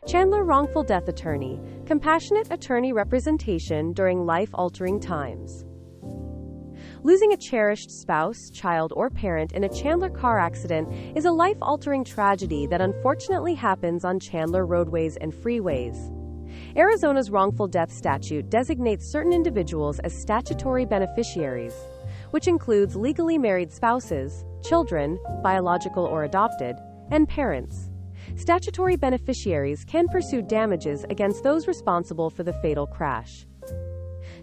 Chandler wrongful death attorney, compassionate attorney representation during life-altering times. Losing a cherished spouse, child, or parent in a Chandler car accident is a life-altering tragedy that unfortunately happens on Chandler roadways and freeways. Arizona's wrongful death statute designates certain individuals as statutory beneficiaries, which includes legally married spouses, children, biological or adopted, and parents. Statutory beneficiaries can pursue damages against those responsible for the fatal crash.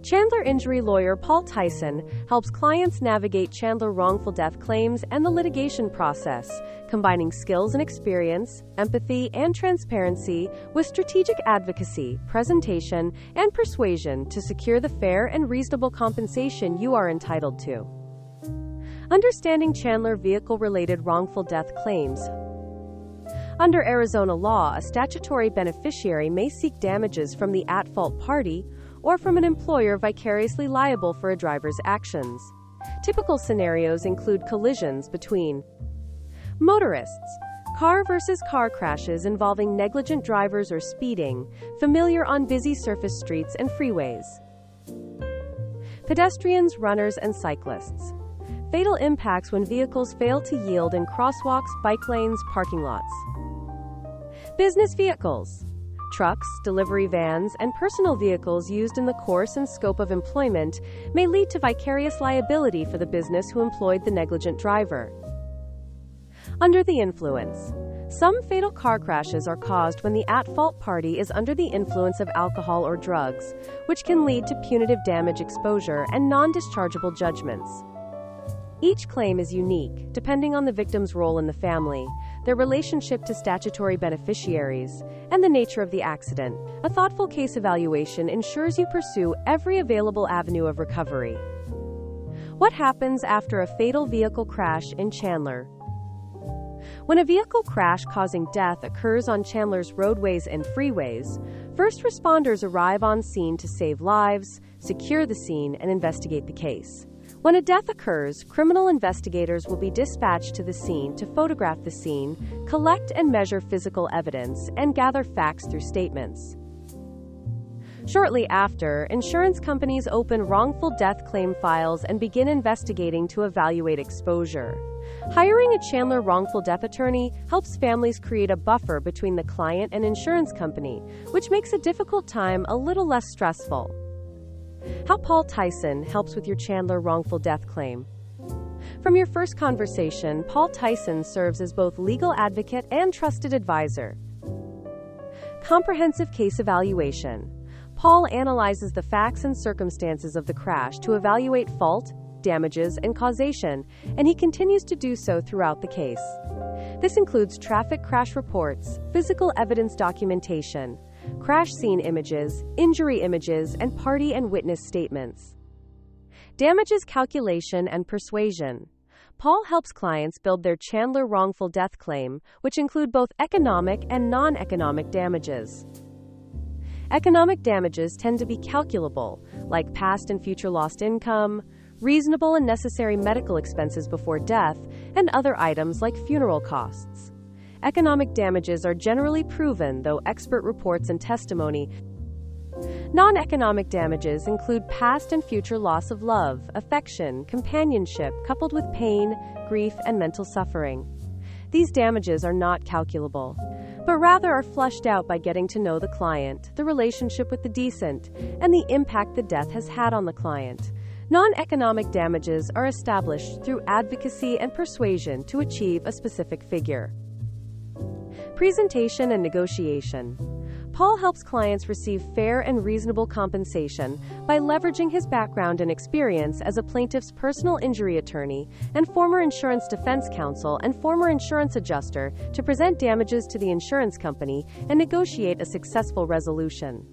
Chandler injury lawyer Paul Ticen helps clients navigate Chandler wrongful death claims and the litigation process, combining skills and experience, empathy and transparency with strategic advocacy, presentation, and persuasion to secure the fair and reasonable compensation you are entitled to. Understanding Chandler vehicle-related wrongful death claims. Under Arizona law, a statutory beneficiary may seek damages from the at-fault party or from an employer vicariously liable for a driver's actions. Typical scenarios include collisions between motorists, car versus car crashes involving negligent drivers or speeding, familiar on busy surface streets and freeways, pedestrians, runners, and cyclists, fatal impacts when vehicles fail to yield in crosswalks, bike lanes, parking lots, business vehicles, trucks, delivery vans, and personal vehicles used in the course and scope of employment may lead to vicarious liability for the business who employed the negligent driver. Under the influence. Some fatal car crashes are caused when the at-fault party is under the influence of alcohol or drugs, which can lead to punitive damage exposure and non-dischargeable judgments. Each claim is unique, depending on the victim's role in the family, their relationship to statutory beneficiaries, and the nature of the accident. A thoughtful case evaluation ensures you pursue every available avenue of recovery. What happens after a fatal vehicle crash in Chandler? When a vehicle crash causing death occurs on Chandler's roadways and freeways, first responders arrive on scene to save lives, secure the scene, and investigate the case. When a death occurs, criminal investigators will be dispatched to the scene to photograph the scene, collect and measure physical evidence, and gather facts through statements. Shortly after, insurance companies open wrongful death claim files and begin investigating to evaluate exposure. Hiring a Chandler wrongful death attorney helps families create a buffer between the client and insurance company, which makes a difficult time a little less stressful. How Paul Ticen helps with your Chandler wrongful death claim. From your first conversation, Paul Ticen serves as both legal advocate and trusted advisor. Comprehensive case evaluation. Paul analyzes the facts and circumstances of the crash to evaluate fault, damages, and causation, and he continues to do so throughout the case. This includes traffic crash reports, physical evidence documentation, crash scene images, injury images, and party and witness statements. Damages calculation and persuasion. Paul helps clients build their Chandler wrongful death claim, which include both economic and non-economic damages. Economic damages tend to be calculable, like past and future lost income, reasonable and necessary medical expenses before death, and other items like funeral costs. Economic damages are generally proven, though expert reports and testimony. Non-economic damages include past and future loss of love, affection, companionship, coupled with pain, grief, and mental suffering. These damages are not calculable, but rather are fleshed out by getting to know the client, the relationship with the decedent, and the impact the death has had on the client. Non-economic damages are established through advocacy and persuasion to achieve a specific figure. Presentation and negotiation. Paul helps clients receive fair and reasonable compensation by leveraging his background and experience as a plaintiff's personal injury attorney and former insurance defense counsel and former insurance adjuster to present damages to the insurance company and negotiate a successful resolution.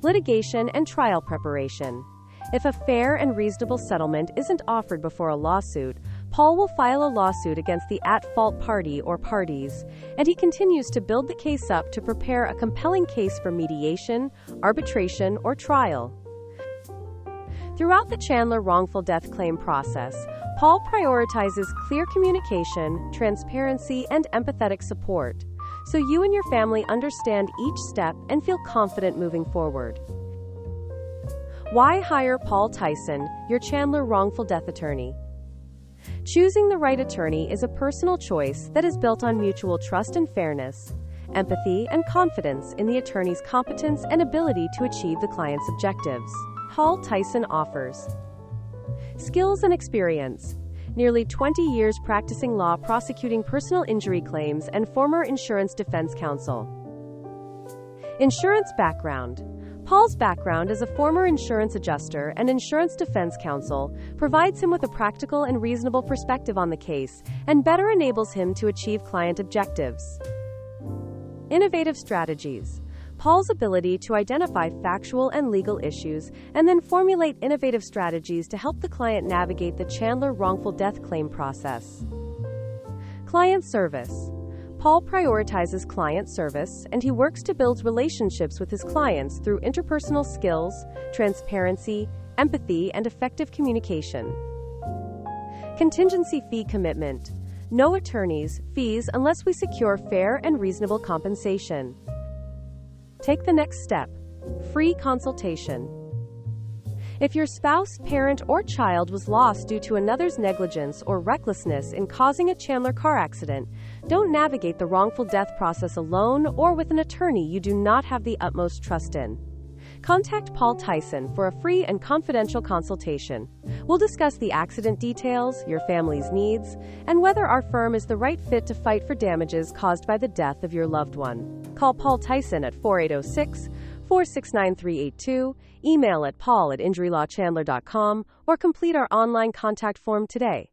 Litigation and trial preparation. If a fair and reasonable settlement isn't offered before a lawsuit, Paul will file a lawsuit against the at-fault party or parties, and he continues to build the case up to prepare a compelling case for mediation, arbitration, or trial. Throughout the Chandler wrongful death claim process, Paul prioritizes clear communication, transparency, and empathetic support, so you and your family understand each step and feel confident moving forward. Why hire Paul Ticen, your Chandler wrongful death attorney? Choosing the right attorney is a personal choice that is built on mutual trust and fairness, empathy, and confidence in the attorney's competence and ability to achieve the client's objectives. Paul Ticen offers skills and experience. Nearly 20 years practicing law, prosecuting personal injury claims, and former insurance defense counsel. Insurance background. Paul's background as a former insurance adjuster and insurance defense counsel provides him with a practical and reasonable perspective on the case and better enables him to achieve client objectives. Innovative strategies. Paul's ability to identify factual and legal issues and then formulate innovative strategies to help the client navigate the Chandler wrongful death claim process. Client service. Paul prioritizes client service, and he works to build relationships with his clients through interpersonal skills, transparency, empathy, and effective communication. Contingency fee commitment. No attorney's fees unless we secure fair and reasonable compensation. Take the next step. Free consultation. If your spouse, parent, or child was lost due to another's negligence or recklessness in causing a Chandler car accident, don't navigate the wrongful death process alone or with an attorney you do not have the utmost trust in. Contact Paul Ticen for a free and confidential consultation. We'll discuss the accident details, your family's needs, and whether our firm is the right fit to fight for damages caused by the death of your loved one. Call Paul Ticen at 4806-469-382, email at paul@injurylawchandler.com, or complete our online contact form today.